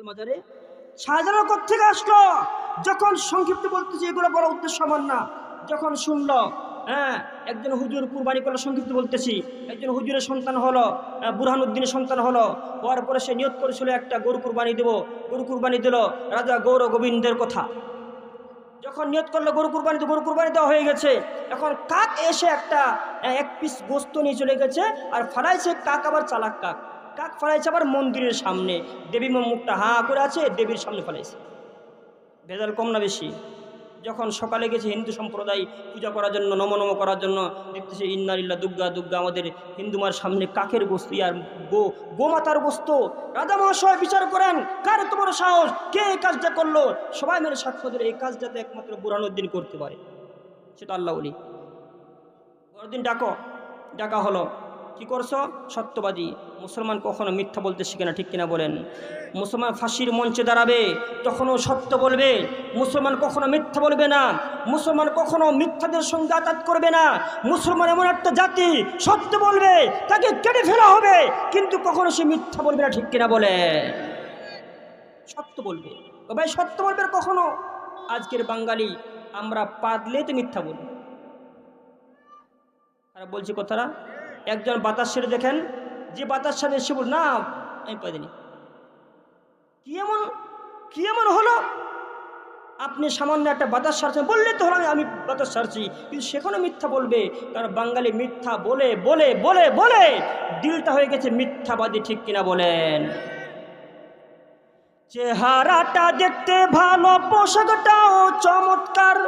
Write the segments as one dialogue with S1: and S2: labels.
S1: মাজারে শাহজালাল কোত্থেকে আসলো? যখন সংক্ষিপ্ত বলতেছি, এগুলো বড় উদ্দেশ্য আমার না। যখন শুনলো একজন হুজুর কুরবানি করলো, সংক্ষিপ্ত বলতেছি, একজন হুজুরের সন্তান হলো, বুরহানুদ্দিনের সন্তান হলো, হওয়ার পরে সে নিয়ত করেছিল একটা গরু কুরবানি দেব। গরু কুরবানি দিল রাজা গৌর গোবিন্দের কথা। যখন নিয়ত করলো গরু কুরবানি দেওয়া হয়ে গেছে, এখন কাক এসে একটা এক পিস গোস্ত নিয়ে চলে গেছে আর ফালাইছে। কাক আবার চালাক কাক, কাক ফালাইছে আবার মন্দিরের সামনে। দেবী মুখটা হাঁ করে আছে, দেবীর সামনে ফালাইছে। ভেজাল কম না বেশি? যখন সকালে গেছে হিন্দু সম্প্রদায় পূজা করার জন্য, নম করার জন্য, দেখতেছে ইন্নালিল্লাহ দুর্গা দুর্গা, আমাদের হিন্দু মার সামনে কাকের গোস্ত আর গোমাতার গোস্ত। রাজা মহাশয় বিচার করেন, কার এত বড় সাহস, কে এই কাজটা করলো? সবাই মিলে সাক্ষ্য দিল এই কাজটাতে একমাত্র বুরহানুদ্দিন করতে পারে, সেটা আল্লাহ বলি। বুরহানুদ্দিন ডাকা হলো। কি করছো? সত্যবাদী। মুসলমান কখনো মিথ্যা বলতে শিখে না, ঠিক কিনা বলেন? মুসলমান ফাঁসির মঞ্চে দাঁড়াবে তখনও সত্য বলবে। মুসলমান কখনো মিথ্যা বলবে না। মুসলমান কখনো মিথ্যাদের সঙ্গে আঘাত করবে না। মুসলমান এমন একটা জাতি, সত্য বলবে, তাকে কেটে ফেলা হবে, কিন্তু কখনো সে মিথ্যা বলবে না, ঠিক কিনা বলে? সত্য বলবে। ও ভাই, সত্য বলবে কখনো। আজকের বাঙালি আমরা পারলে তো মিথ্যা বলি। আর বলছি কথাটা, একজন বাতাস ছেড়ে দেখেন, যে বাতাস সাথে এসে বল না আমি পাইনি, কি এমন হলো? আপনি সামান্য একটা বাতাস সারছেন, বললে তো হলো আমি বাতাস সারছি, কিন্তু সেখানে মিথ্যা বলবে। কারণ বাঙালি মিথ্যা বলে বলে বলে বলে দিলটা হয়ে গেছে মিথ্যাবাদী, ঠিক কিনা বলেন? চেহারাটা দেখতে ভালো, পোশাকটাও চমৎকার,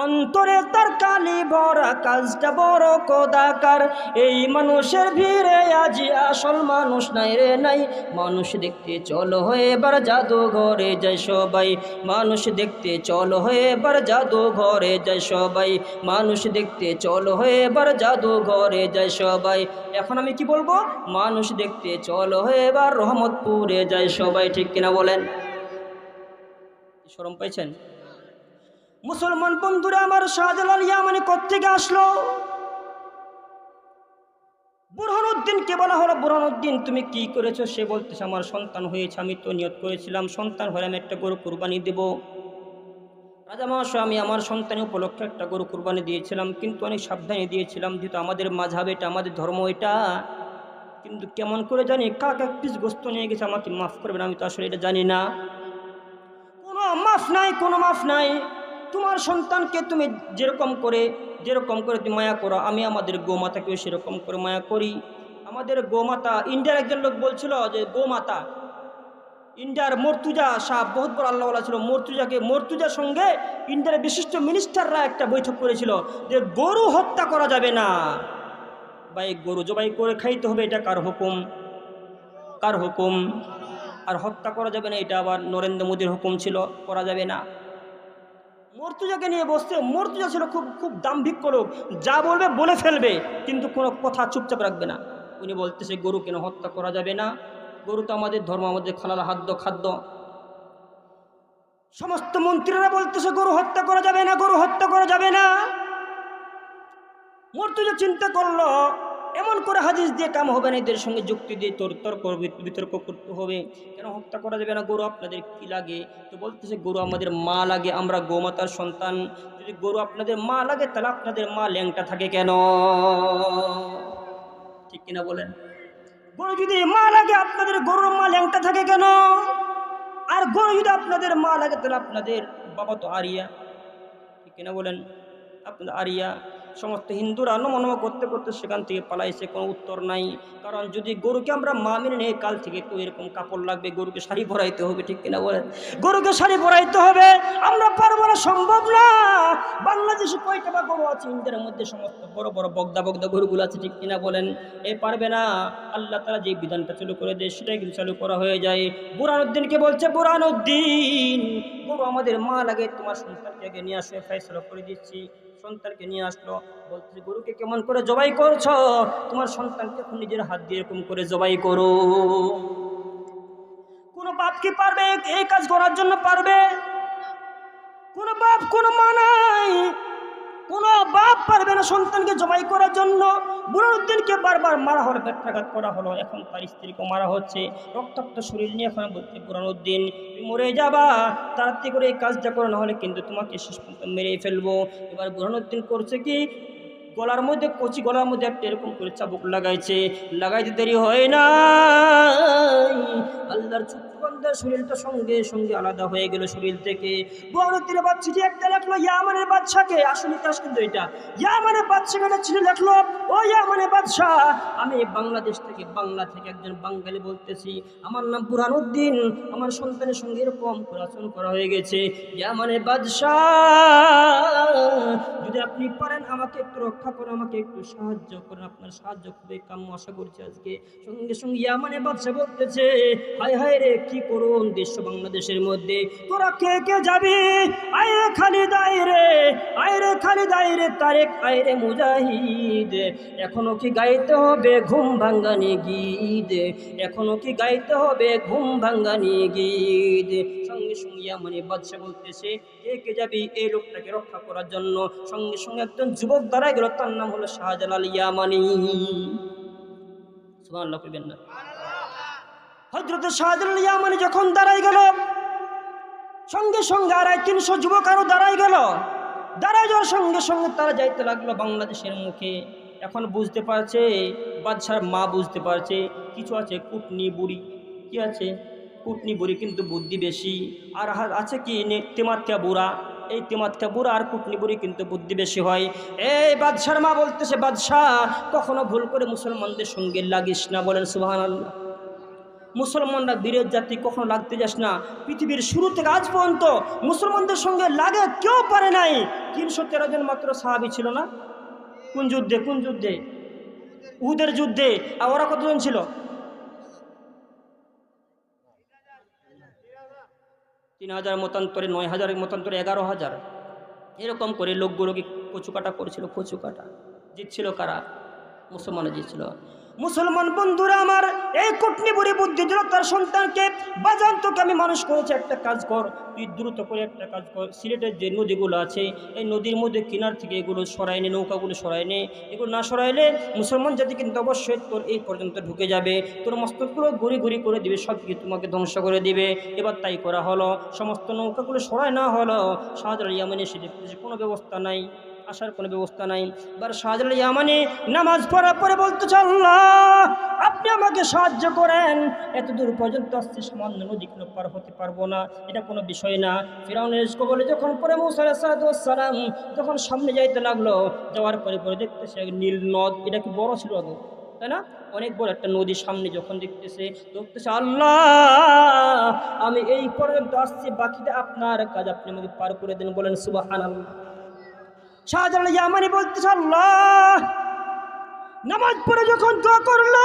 S1: অন্তরে তার কালি ভরা, কাজটা বড় কদাকার। এই মানুষের ভিড়ে আজি আসল মানুষ নাই রে নাই। মানুষ দেখতে চলো হয়ে এবার জাদুঘরে যায় সবাই। মানুষ দেখতে চলো হয়ে এবার জাদুঘরে যায় সবাই। মানুষ দেখতে চলো হয়ে এবার জাদুঘরে যায় সবাই। এখন আমি কি বলবো? মানুষ দেখতে চলো হয়ে এবার রহমতপুরে যায় সবাই, ঠিক কিনা বলেন? শরম পাইছেন? মুসলমান বন্ধুরা আমার, শাহজালাল ইয়ামানি কোত্থেকে আসলো? বুরহানুদ্দিনকে বলা হলো, বুরহানুদ্দিন তুমি কি করেছো? সে বলতেছে আমার সন্তান হয়েছে, আমি তো নিয়ত করেছিলাম সন্তান হলে আমি একটা গরু কুরবানি দেব। রাজা মহাশয়, আমি আমার সন্তানের উপলক্ষে একটা গরু কুরবানি দিয়েছিলাম, কিন্তু অনেক সাবধানে দিয়েছিলাম, যেহেতু আমাদের মাঝহাব এটা, আমাদের ধর্ম এটা। কিন্তু কেমন করে জানি কাক এক পিস গোস্ত নিয়ে গেছে, আমাকে মাফ করবেন, আমি তো আসলে এটা জানি না। কোনো মাফ নাই, কোনো মাফ নাই। তোমার সন্তানকে তুমি যেরকম করে তুমি মায়া করো, আমি আমাদের গোমাতাকেও সেরকম করে মায়া করি। আমাদের গোমাতা, ইন্ডিয়ার একজন লোক বলছিল যে গোমাতা, ইন্ডিয়ার মর্তুজা সাহেব বহুত বড় আল্লাহওয়ালা ছিল। মর্তুজার সঙ্গে ইন্ডিয়ার বিশিষ্ট মিনিস্টাররা একটা বৈঠক করেছিল যে গরু হত্যা করা যাবে না, ভাই গরু জবাই করে খাইতে হবে, এটা কার হুকুম? কার হুকুম? আর হত্যা করা যাবে না, এটা আবার নরেন্দ্র মোদীর হুকুম ছিল, করা যাবে না। মর্তুজাকে নিয়ে বসছে, মর্তুজা ছিল খুব খুব দাম্ভিক লোক, যা বলবে বলে ফেলবে, কিন্তু কোনো কথা চুপচাপ রাখবে না। উনি বলতেছে গরু কেন হত্যা করা যাবে না? গরু তো আমাদের ধর্ম, আমাদের খালাল খাদ্য। সমস্ত মন্ত্রীরা বলতেছে গরু হত্যা করা যাবে না, গরু হত্যা করা যাবে না। মর্তুজা চিন্তা করলো এমন করে হাদিস দিয়ে কাম হবে না, এদের সঙ্গে যুক্তি দিয়ে বিতর্ক করতে হবে। কেন হত্যা করা যাবে না? গরু আপনাদের কি লাগে? তো বলতেছে গরু আমাদের মা লাগে, আমরা গোমাতার সন্তান। যদি গরু আপনাদের মা লাগে, তাহলে আপনাদের মা ল্যাংটা থাকে কেন? ঠিক কিনা বলেন? গরু যদি মা লাগে, আপনাদের গরুর মা ল্যাংটা থাকে কেন? আর গরু যদি আপনাদের মা লাগে, তাহলে আপনাদের বাবা তো আরিয়া, ঠিক কিনা বলেন? আপনাদের আরিয়া। সমস্ত হিন্দুরা নম করতে করতে সেখান থেকে পালাইছে, কোনো উত্তর নাই। কারণ যদি গরুকে আমরা মা মেনে নেই, কাল থেকে তো এরকম কাপড় লাগবে, গরুকে শাড়ি পরাইতে হবে, ঠিক কিনা বলেন? গরুকে শাড়ি পরাইতে হবে, আমরা পারবো না, সম্ভব না। বাংলাদেশে কয়টা বা গরু আছে? ইন্ডিয়ার মধ্যে সমস্ত বড় বড় বগদা গরুগুলো আছে, ঠিক কিনা বলেন? পারবে না। আল্লাহ তাআলা যে বিধানটা চালু করে দেয় সেটাই কিন্তু চালু করা হয়ে যায়। বুরহানুদ্দিনকে বলছে, বুরহানুদ্দিন গরু আমাদের মা লাগে, তোমার সন্তানকে আগে নিয়ে আসে, ফয়সালা করে দিচ্ছি। সন্তানকে নিয়ে আসলো, বলতেছে গরুকে কেমন করে জবাই করছো? তোমার সন্তানকে এখন নিজের হাত দিয়ে এরকম করে জবাই করো। কোন বাপ কি পারবে এই কাজ করার জন্য? পারবে? কোন বাপ, কোন মা নাই, কোনো বাপ পারবে না সন্তানকে জবাই করার জন্য। বুরহানুদ্দিনকে বারবার মারা হলো, ব্যত্যাঘাত করা হলো, এখন তার স্ত্রীকে মারা হচ্ছে, রক্তাক্ত শরীর নিয়ে এখন বলতে বুরহানুদ্দিন তুমি মরে যাবা, তাড়াতাড়ি করে এই কাজটা করো, না হলে কিন্তু তোমাকে শেষ পর্যন্ত মেরেই ফেলবো। এবার বুরহানুদ্দিন করছে কি, গলার মধ্যে কচি গলার মধ্যে একটা এরকম করে চাবুক লাগাইছে, লাগাইতে দেরি হয় না, আল্লাহর চুক্তিবন্ধের শরীরটা সঙ্গে সঙ্গে আলাদা হয়ে গেল শরীর থেকে। বুরহানুদ্দিন এবার চিঠি একটা লেখলো ইয়ামানের বাদশাকে, আসলে কাজ কিন্তু এটা, ইয়ামানের বাদশাকে একটা চিঠি লেখলো, ও ইয়ামানের বাদশাহ, আমি বাংলাদেশ থেকে, বাংলা থেকে একজন বাঙালি বলতেছি, আমার নাম বুরহানুদ্দিন, আমার সন্তানের সঙ্গে এরকম করে আচরণ করা হয়ে গেছে, ইয়ামানের বাদশাহ যদি আপনি পারেন আমাকে একটু রক্ষা করে, আমাকে একটু সাহায্য করেন, আপনার সাহায্য খুবই কাম্য আশা করছি আজকে। সঙ্গে সঙ্গে ইয়ামানের বাদশাহ বলতেছে, হায় হায় রে, কি করুন দেশ বাংলাদেশের মধ্যে, তোরা কে কে যাবি, আয়রে খালিদ আয়রে, আয়রে খালিদ আয়রে তারেক আয়রে মুজাহিদ, এখনো কি গাইতে হবে ঘুম ভাঙ্গানি গীত, এখনো কি গাইতে হবে ঘুম ভাঙ্গানি গীত। সঙ্গে সঙ্গে ইয়ামানের বাদশাহ বলতেছে, কে কে যাবি এই লোকটাকে রক্ষা করার জন্য। সঙ্গে সঙ্গে একজন যুবক দাঁড়ায় গেল, তার নাম হলো শাহজালাল ইয়ামানি। সুবহানাল্লাহ কইবেন না? হযরত শাহজালাল ইয়ামানি যখন দাঁড়ায় গেল, সঙ্গে সঙ্গে 350 যুবক আরো দাঁড়ায় গেল, দাঁড়ায় যাওয়ার সঙ্গে সঙ্গে তারা যাইতে লাগলো বাংলাদেশের মুখে। এখন বুঝতে পারছে বাদশার মা, বুঝতে পারছে কিছু আছে কুটনি বুড়ি, কি আছে কুটনি বুড়ি, কিন্তু বুদ্ধি বেশি, আর আছে কি তেমাত্যা বুড়া, এই তেমাত্যা বুড়া আর কুটনি বুড়ি কিন্তু বুদ্ধি বেশি হয়। এই বাদশার মা বলতেছে, বাদশাহ কখনো ভুল করে মুসলমানদের সঙ্গে লাগিস না, বলেন সুবহানাল্লাহ। মুসলমানরা বীরের জাতি, কখনো লাগতে যাস না। পৃথিবীর শুরু থেকে আজ পর্যন্ত মুসলমানদের সঙ্গে লাগে কেউ পারে নাই। 313 জন মাত্র সাহাবী ছিল না? কোন যুদ্ধে? কোন যুদ্ধে? উহুদের যুদ্ধে। আর ওরা কতজন ছিল? 3000 মতান্তরে, 9000 মতান্তরে 11000, এরকম করে লোকগুলোকে কচুকাটা করেছিল। কচুকাটা জিতছিল কারা? মুসলমানরা জিতছিল। মুসলমান বন্ধুরা আমার, এই কুটনি বুড়ি বুদ্ধি দিল তার সন্তানকে, বাজান তোকে আমি মানুষ করেছি, একটা কাজ কর, তুই দ্রুত করে একটা কাজ কর, সিলেটের যে নদীগুলো আছে এই নদীর মধ্যে কিনার থেকে এগুলো সরাই নে, নৌকাগুলো সরাই নে, এগুলো না সরাইলে মুসলমান জাতি কিন্তু অবশ্যই তোর এই পর্যন্ত ঢুকে যাবে, তোর মস্তকগুলো গুড়ি গুড়ি করে দিবে, সব কিছু তোমাকে ধ্বংস করে দিবে। এবার তাই করা হলো, সমস্ত নৌকাগুলো সরাই না হলো। শাহজালাল ইয়ামানি এসে দেখতেছে কোনো ব্যবস্থা নাই, আসার কোনো ব্যবস্থা নাই। এবার শাহজালাল ইয়ামানি নামাজ পড়ার পরে বলতেছে, আল্লাহ আপনি আমাকে সাহায্য করেন, এত দূর পর্যন্ত আসছে, সামান্য নদী কোনো পার হতে পারবো না, এটা কোনো বিষয় না। ফিরআউনের কবলে যখন পরে মুসা আলাইহিস সালাম যখন সামনে যাইতে লাগলো, যাওয়ার পরে পরে দেখতেছে নীল নদ, এটা কি বড় ছিল আগে, তাই না? অনেক বড় একটা নদীর সামনে যখন দেখতেছে, আল্লাহ আমি এই পর্যন্ত আসছি, বাকিটা আপনার কাজ, আপনি আমাকে পার করে দেন, বলেন সুবহানাল্লাহ। শাহজালাল ইয়ামানি বলতেছে, আল্লাহ নামাজ পড়ে যখন দোয়া করলো,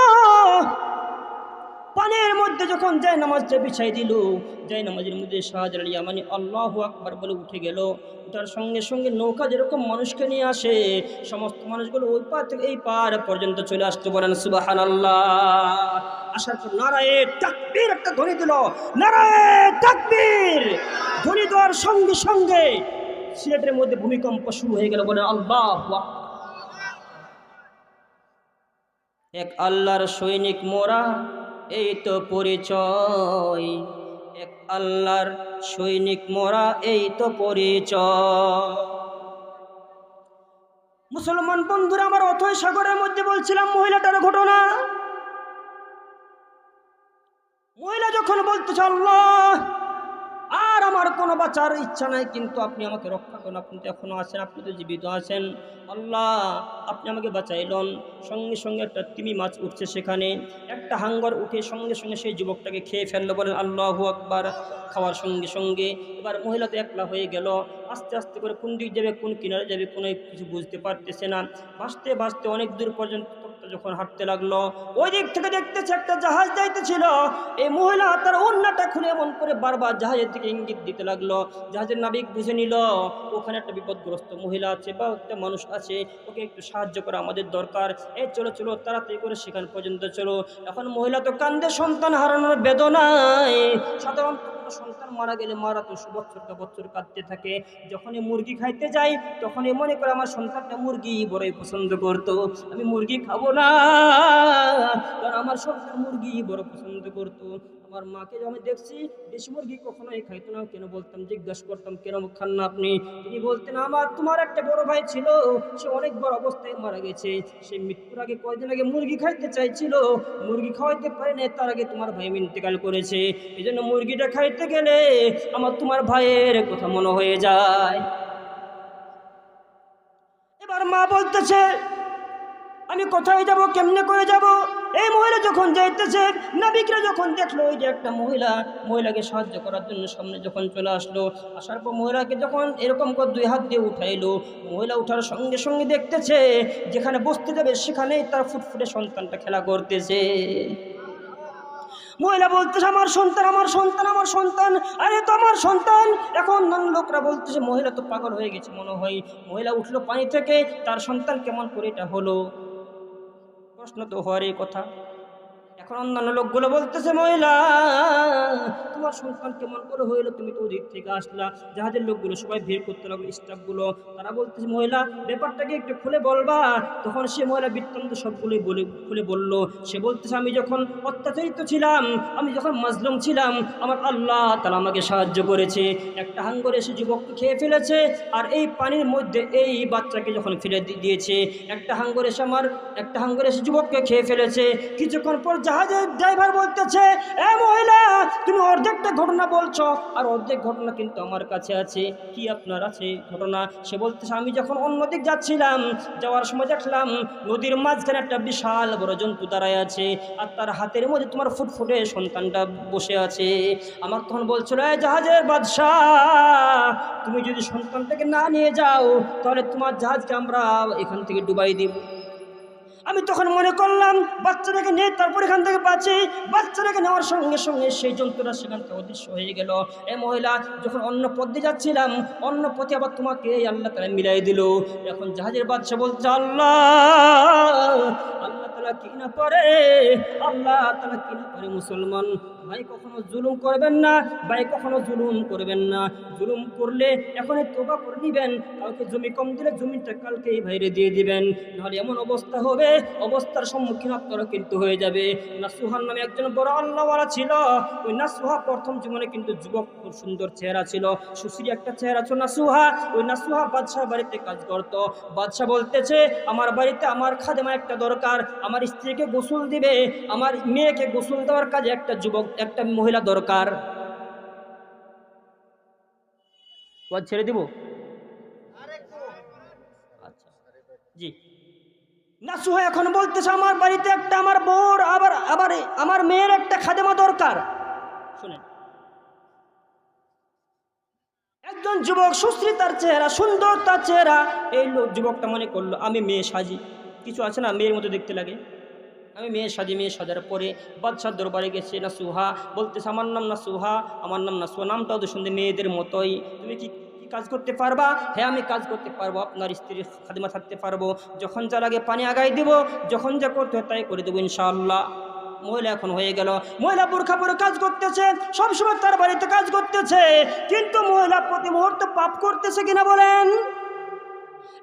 S1: পানির মধ্যে যখন যায় নামাজটা বিছাই দিল, যায় নামাজের মধ্যে শাহজালাল ইয়ামানি আল্লাহু আকবার বলে উঠে গেল। ওটার সঙ্গে সঙ্গে নৌকা যেরকম মানুষকে নিয়ে আসে, সমস্ত মানুষগুলো ওই পার থেকে এই পার পর্যন্ত চলে আসতে, বলেন সুবহানাল্লাহ। আসার পর নারায়ে তাকবীর একটা ধ্বনি দিল, নারায়ে তাকবীর ধ্বনি দেওয়ার সঙ্গে সঙ্গে সিলেটের মধ্যে ভূমিকম্প শুরু হয়ে গেল, বলেন আল্লাহু আকবার। এক আল্লাহর সৈনিক মোরা, এই তো পরিচয়, এক আল্লাহর সৈনিক মোরা, এই তো পরিচয়। মুসলমান বন্ধুরা আমার, অথৈ সাগরের মধ্যে বলছিলাম মহিলাটার ঘটনা। মহিলা যখন বলতেছে, আল্লাহ আর আমার কোনো বাঁচার ইচ্ছা নাই, কিন্তু আপনি আমাকে রক্ষা করুন, আপনি তো এখনো আছেন, আপনি তো জীবিত আছেন, আল্লাহ আপনি আমাকে বাঁচাইলেন। সঙ্গে সঙ্গে একটা তিমি মাছ উঠছে, সেখানে একটা হাঙ্গর উঠে সঙ্গে সঙ্গে সেই যুবকটাকে খেয়ে ফেললো, বলেন আল্লাহু আকবার। খাওয়ার সঙ্গে সঙ্গে এবার মহিলা তো একলা হয়ে গেল, আস্তে আস্তে করে কোন দিক যাবে, কোন কিনারে যাবে, কোনো কিছু বুঝতে পারতেছে না। ভাসতে ভাসতে অনেক দূর পর্যন্ত যখন হাঁটতে লাগলো, ওই দিক থেকে দেখতেছে একটা জাহাজ যাইতেছিল। এই মহিলা তার ওড়নাটা খুলে এমন করে বারবার জাহাজের দিকে ইঙ্গিত দিতে লাগলো। জাহাজের নাবিক বুঝে নিল ওখানে একটা বিপদগ্রস্ত মহিলা আছে বা একটা মানুষ আছে, ওকে একটু সাহায্য করা আমাদের দরকার, এই চলো চলো তাড়াতাড়ি করে সেখান পর্যন্ত চলো। এখন মহিলা তো কান্দে সন্তান হারানোর বেদনায়। সাধারণত সন্তান মারা গেলে মারা তো বছরটা বছর কাঁদতে থাকে। যখনই মুরগি খাইতে যাই তখনই মনে করে আমার সন্তানটা মুরগি বড়ই পছন্দ করতো, আমি মুরগি খাবো না, কারণ আমার সন্তান মুরগি বড় পছন্দ করতো। আমার মাকে আমি দেখছি দেশি মুরগি কখনোই খাইতো না। কেন বলতাম, জিজ্ঞাসা করতাম কেন খান না আপনি? তিনি বলতেন, তোমার একটা বড় ভাই ছিল, সে অনেক বড় অবস্থায় মারা গেছে, সে মৃত্যুর আগে কয়দিন আগে মুরগি খাইতে চাইছিল, মুরগি খাওয়াইতে পারে না, তার আগে তোমার ভাই ইন্তেকাল করেছে, এই জন্য মুরগিটা খাইতে গেলে আমার তোমার ভাইয়ের কথা মনে হয়ে যায়। এবার মা বলতেছে, আমি কোথায় যাব, কেমনে করে যাব? এই মহিলা যখন যাইতেছে, নাবিকরা যখন দেখলো ওই যে একটা মহিলাকে সাহায্য করার জন্য সামনে যখন চলে আসলো, আসার পর মহিলাকে যখন এরকম করে দুই হাত দিয়ে উঠাইলো, মহিলা উঠার সঙ্গে সঙ্গে দেখতেছে যেখানে বসতে যাবে সেখানেই তার ফুটফুটে সন্তানটা খেলা করতেছে। মহিলা বলতেছে, আমার সন্তান, আমার সন্তান, আমার সন্তান, আরে তো আমার সন্তান। এখন লোকরা বলতেছে মহিলা তো পাগল হয়ে গেছে মনে হয়। মহিলা উঠলো পানি থেকে, তার সন্তান কেমন করে এটা হলো? প্রশ্ন তো হওয়ারই কথা। এখন অন্যান্য লোকগুলো বলতেছে, মহিলা তোমার সন্তান কেমন করে হইলো, তুমি তো ওদিক থেকে আসলা। জাহাজের লোকগুলো সবাই ভিড় করতে লাগলো, স্টাফগুলো, তারা বলতেছে মহিলা ব্যাপারটাকে একটু খুলে বলবা। তখন সে মহিলা বৃত্তান্ত সবগুলোই খুলে বলল। সে বলতেছে, আমি যখন অত্যাচারিত ছিলাম, আমি যখন মাজলুম ছিলাম, আমার আল্লাহ তাআলা আমাকে সাহায্য করেছে। একটা হাঙ্গর এসে যুবককে খেয়ে ফেলেছে, আর এই পানির মধ্যে এই বাচ্চাকে যখন ফেলে দিয়েছে, একটা হাঙ্গর এসে যুবককে খেয়ে ফেলেছে। কিছুক্ষণ পর জাহাজের ড্রাইভার বলতেছে, এ মহিলা, তুমি অর্ধেকটা ঘটনা বলছো, আর অর্ধেক ঘটনা কিন্তু আমার কাছে আছে। কি আপনার আছে ঘটনা? সে বলতেছে, আমি যখন অন্যদিক যাচ্ছিলাম, যাওয়ার সময় দেখলাম নদীর মাঝখানে একটা বিশাল বড় জন্তু দাঁড়ায় আছে, আর তার হাতের মধ্যে তোমার ফুটফুটে সন্তানটা বসে আছে। আমার তখন বলছিল, এই জাহাজের বাদশাহ, তুমি যদি সন্তানটাকে না নিয়ে যাও তাহলে তোমার জাহাজকে আমরা এখান থেকে ডুবাই দিব। আমি তখন মনে করলাম বাচ্চাটাকে নিয়ে তারপর এখান থেকে বাঁচি। বাচ্চাটাকে নেওয়ার সঙ্গে সঙ্গে সেই জন্তুটা সেখান থেকে অদৃশ্য হয়ে গেল। এই মহিলা, যখন অন্য পথে যাচ্ছিলাম, অন্য পথে আবার তোমাকে আল্লাহ তাআলা মিলাই দিল। এখন জাহাজের বাদশা বলছে, আল্লাহ তাআলা কি না পারে, আল্লাহ তাআলা কি না পারে। মুসলমান ভাই কখনো জুলুম করবেন না, ভাই কখনো জুলুম করবেন না। জুলুম করলে এখনই তওবা করে নিবেন, কাউকে জমি কম দিলে জমিটা কালকেই ভাইরে দিয়ে দিবেন, নাহলে এমন অবস্থা হবে, অবস্থার সম্মুখীন আপনারা কিন্তু হয়ে যাবে। নাসুহার নামে একজন বড় আল্লাহওয়ালা ছিল। ওই নাসুহা প্রথম জীবনে কিন্তু যুবক, খুব সুন্দর চেহারা ছিল, সুশ্রী একটা চেহারা ছিল নাসুহা। ওই নাসুহা বাদশাহ বাড়িতে কাজ করত। বাদশাহ বলতেছে, আমার বাড়িতে আমার খাদেমা একটা দরকার, আমার স্ত্রীকে গোসল দিবে, আমার মেয়েকে গোসল দেওয়ার কাজে একটা মহিলা দরকার। ছেড়ে দিব? আচ্ছা, জি। নাসুহা এখন বলতেছে, আমার বাড়িতে একটা আমার বউর আবার আমার মেয়ের একটা খাদেমা দরকার। শুনেন, একজন যুবক, সুশ্রী তার চেহারা, সুন্দর তার চেহারা। এই যুবকটা মনে করলো, আমি মেয়ে সাজি, কিছু আছে না মেয়ের মতো দেখতে লাগে, আমি মেয়ে সাজি। মেয়ে সাজার পরে বাদশার দরবারে গেছে। নাসুহা বলতেছে, আমার নাম নাসুহা, আমার নাম নাসুহা, নামটাও তো শুনতে মেয়েদের মতোই। তুমি কি কাজ করতে পারবা? হ্যাঁ, আমি কাজ করতে পারবো, আপনার স্ত্রীর খাদিমা থাকতে পারবো। যখন যা লাগে পানি আগাই দিব, যখন যা করতে হয় তাই করে দেবো ইনশাআল্লাহ। মহিলা এখন হয়ে গেল, মহিলা বোরখা পরে কাজ করতেছে, সবসময় তার বাড়িতে কাজ করতেছে, কিন্তু মহিলা প্রতি মুহূর্তে পাপ করতেছে কিনা বলেন?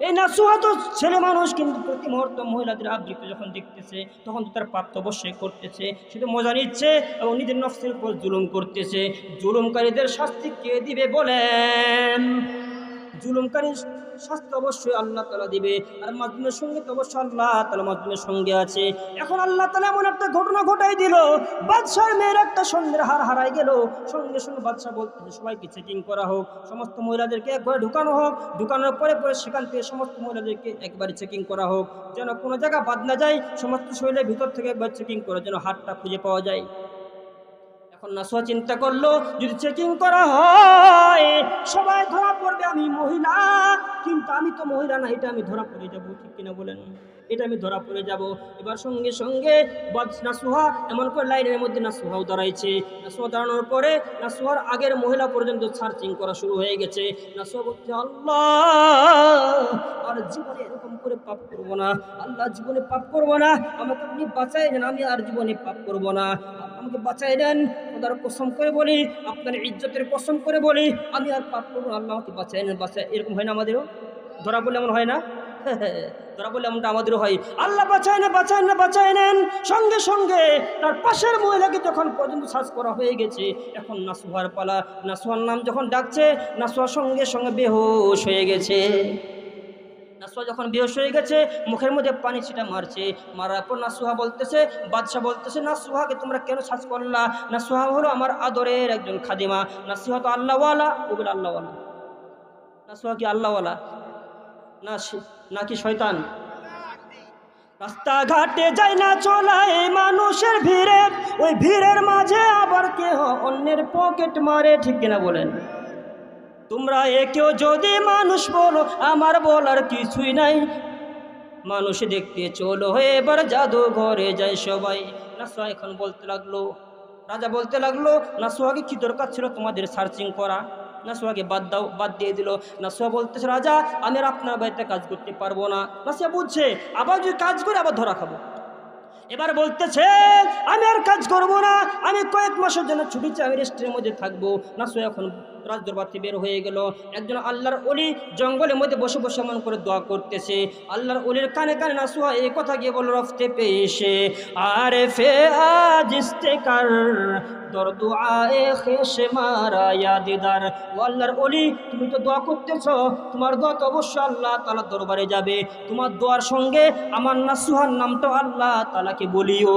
S1: এই নাসুহা তো ছেলে মানুষ, কিন্তু প্রতি মুহূর্তে মহিলাদের আবৃত্তি যখন দেখতেছে তখন তো তার পাপ তো অবশ্যই করতেছে, শুধু মজা নিচ্ছে এবং নিজের নফসের উপর জুলুম করতেছে। জুলুমকারীদের শাস্তি কে দিবে বলেন? জুলুমকারীর শাস্তি অবশ্যই আল্লাহ তাআলা দিবে, আর মাজলুমের সঙ্গে তো অবশ্যই আল্লাহ তাআলা মাজলুমের সঙ্গে আছে। এখন আল্লাহ তাআলা এমন একটা ঘটনা ঘটাই দিল, বাদশার মেয়ের একটা স্বর্ণের হার হারাই গেল। সঙ্গে সঙ্গে বাদশা বলতেছে, সবাইকে চেকিং করা হোক, সমস্ত মহিলাদেরকে একবারে ঢুকানো হোক, ঢুকানোর পরে সেখান থেকে সমস্ত মহিলাদেরকে একবারে চেকিং করা হোক, যেন কোনো জায়গা বাদ না যায়, সমস্ত শরীরের ভিতর থেকে একবার চেকিং করে যেন হাতটা খুঁজে পাওয়া যায়। নাসুহা চিন্তা করলো, যদি চেকিং করা হয় সবাই ধরা পড়বে আমি মহিলা, কিন্তু আমি তো মহিলা না, এটা আমি ধরা পড়ে যাবো, ঠিক কিনা বলেন? এটা আমি ধরা পড়ে যাব। এবার সঙ্গে সঙ্গে নাসুহা এমন করে লাইনের মধ্যে নাসুহাও দাঁড়াইছে। নাসুহা দাঁড়ানোর পরে নাসুহার আগের মহিলা পর্যন্ত সার্চিং করা শুরু হয়ে গেছে। নাসুহা বলছে, আল্লাহ, আর জীবনে এরকম করে পাপ করবো না, আল্লাহ জীবনে পাপ করবো না, আমাকে আপনি বাঁচাই দেন, আমি আর জীবনে পাপ করবো না। আমাকে বাঁচাই নেন, খোদার কসম করে বলি, আপনার ইজ্জতের কসম করে বলি, আমি আর পাপ করবো না, আল্লাহ আমাকে বাঁচাই নেন, বাঁচাই। এরকম হয় না আমাদেরও? ধরা বলে এমন হয় না? ধরা বলে এমনটা আমাদেরও হয়। আল্লাহ বাঁচায় না, বাঁচায় না, বাঁচায় নেন। সঙ্গে সঙ্গে তার পাশের মহিলাকে যখন পর্যন্ত সার্চ করা হয়ে গেছে, এখন নাসুহার পালা। নাসুহার নাম যখন ডাকছে, নাসুহার সঙ্গে সঙ্গে বেহুশ হয়ে গেছে। নাসুহা যখন বেহুশ হয়ে গেছে, মুখের মধ্যে পানি ছিটা মারছে। মারার পর নাসুহা বলতেছে, বাদশাহ বলতেছে, নাসুহাকে তোমরা কেন সার্চ করলা? নাসুহা হলো আমার আদরের একজন খাদিমা। নাসুহা তো আল্লাহওয়ালা। ও বলে আল্লাহওয়ালা? নাসুহা কি আল্লাহওয়ালা নাকি শয়তান? রাস্তাঘাটে যায় না চলায় মানুষের ভিড়ে, ওই ভিড়ের মাঝে আবার কেহ অন্যের পকেট মারে। ঠিক কিনা বলেন? তোমরা একেও যদি মানুষ বলো, আমার বলার কিছুই নাই। মানুষ দেখতে চলো, এবার জাদুঘরে যায় সবাই। নাসুহা এখন বলতে লাগলো, রাজা বলতে লাগলো, নাসুহাকে কি দরকার ছিল তোমাদের সার্চিং করা? নাসুহাকে বাদ দিয়ে দিল। নাসুহা বলতেছে, রাজা আমি আর আপনার বাড়িতে কাজ করতে পারবো না। নাসুহা বুঝছে, আবার যদি কাজ করে আবার ধরা খাবো। এবার বলতেছে, আমি আর কাজ করব না, আমি কয়েক মাসের জন্য ছুটি চাই, আমি রেস্টের মধ্যে থাকবো। নাসুহা এখন রাজদরবার থেকে বের হয়ে গেল। একজন আল্লাহর ওলি জঙ্গলের মধ্যে বসে বসে এমন করে দোয়া করতেছে। আল্লাহর ওলির কানে কানে নাসুহা এই কথা গিয়ে বলল, রফতে পেশে আরে ফে আজ ইস্তেকার দর দুআয়ে খেশে মারা ইয়া দিদার। ও আল্লাহর ওলি, তুমি তো দোয়া করতেছ, তোমার দোয়া তো অবশ্যই আল্লাহ তাআলার দরবারে যাবে। তোমার দোয়ার সঙ্গে আমার নাসুহার নামটা আল্লাহ তাআলাকে বলিও।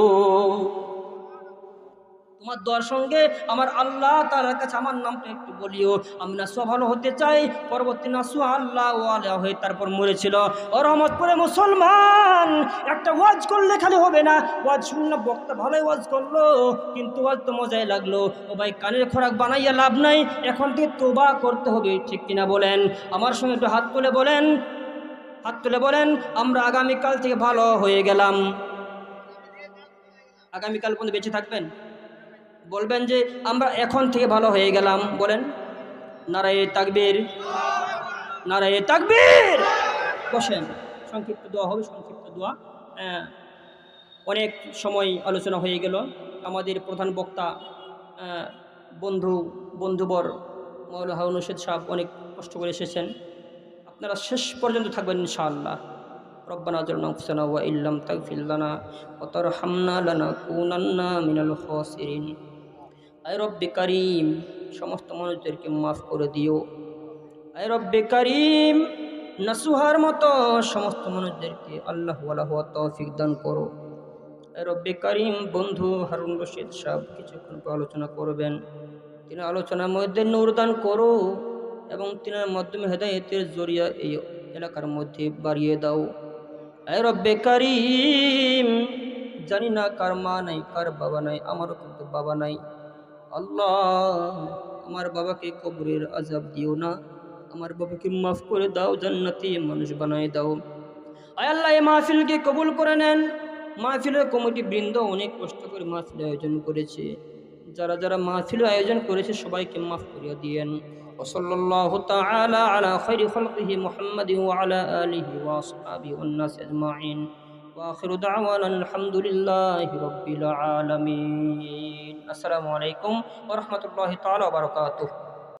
S1: তোমার দোয়ার সঙ্গে আমার আল্লাহ তাআলার কাছে আমার নামটা একটু বলিও। আমি নাসুহা ভালো হতে চাই। পরবর্তী নাসুহা আল্লাহ ওয়ালা হয়ে তারপর মরেছিল। ও রহমতপুরে মুসলমান, একটা ওয়াজ করলে খালি হবে না। ওয়াজ শুনলে বক্তা ভালোই ওয়াজ করলো, কিন্তু ওয়াজ তো মজাই লাগলো। ও ভাই, কানের খোরাক বানাইয়া লাভ নাই, এখন থেকে তওবা করতে হবে। ঠিক কিনা বলেন? আমার সঙ্গে একটু হাত তুলে বলেন, হাত তুলে বলেন, আমরা আগামীকাল থেকে ভালো হয়ে গেলাম। আগামীকাল পর্যন্ত বেঁচে থাকবেন, বলবেন যে আমরা এখন থেকে ভালো হয়ে গেলাম। বলেন নারায়ে তাকবীর, নারায়ে তাকবীর। বসেন, সংক্ষিপ্ত দোয়া হবে, সংক্ষিপ্ত দোয়া। অনেক সময় আলোচনা হয়ে গেল। আমাদের প্রধান বক্তা বন্ধুবর মাওলানা হারুন রশিদ সাহেব অনেক কষ্ট করে এসেছেন। আপনারা শেষ পর্যন্ত থাকবেন ইনশাআল্লাহ। রব্বানা জালামনা আনফুসানা ওয়া ইল্লাম তাগফির লানা ওয়া তারহামনা লানাকুনান্না মিনাল খাসিরিন। আয় রব্বে কারীম, সমস্ত মানুষদেরকে মাফ করে দিও। আয় রব্বে কারীম, নাসুহার মতো সমস্ত মানুষদেরকে আল্লাহ ওয়ালা হওয়া তৌফিক দান করো। আয় রব্বে কারীম, বন্ধু হারুন রশিদ সাহেব কিছুক্ষণ আলোচনা করবেন, তিনি আলোচনার মধ্যে নূর দান করো এবং তিনার মাধ্যমে হেদায়েতের জরিয়া এই এলাকার মধ্যে বাড়িয়ে দাও। আয় রব্বে কারীম, জানি না কার মা নাই, কার বাবা নাই, আমারও কিন্তু বাবা নাই। আল্লাহ, আমার বাবাকে কবরের আযাব দিও না, আমার বাবাকে মাফ করে দাও, জান্নাতি মানুষ বানায় দাও। আয় আল্লাহ, এই মাহফিলকে কবুল করে নেন। মাহফিলের কমিটি বৃন্দ অনেক কষ্ট করে মাহফিল আয়োজন করেছে, যারা যারা মাহফিল আয়োজন করেছে সবাইকে মাফ করিয়া দিয়েন। ওয়াসাল্লাল্লাহু তাআলা আলা খায়রি খালকিহি মুহাম্মাদিন ওয়া আলা আলিহি ওয়া আসহাবিহি ওয়ান নাস আজমাইন। ওয়া আখিরু দাওয়ানা আলহামদুলিল্লাহি রাব্বিল আলামিন। আসসালামু আলাইকুম ওয়া রাহমাতুল্লাহি তাআলা ওয়া বারাকাতুহু।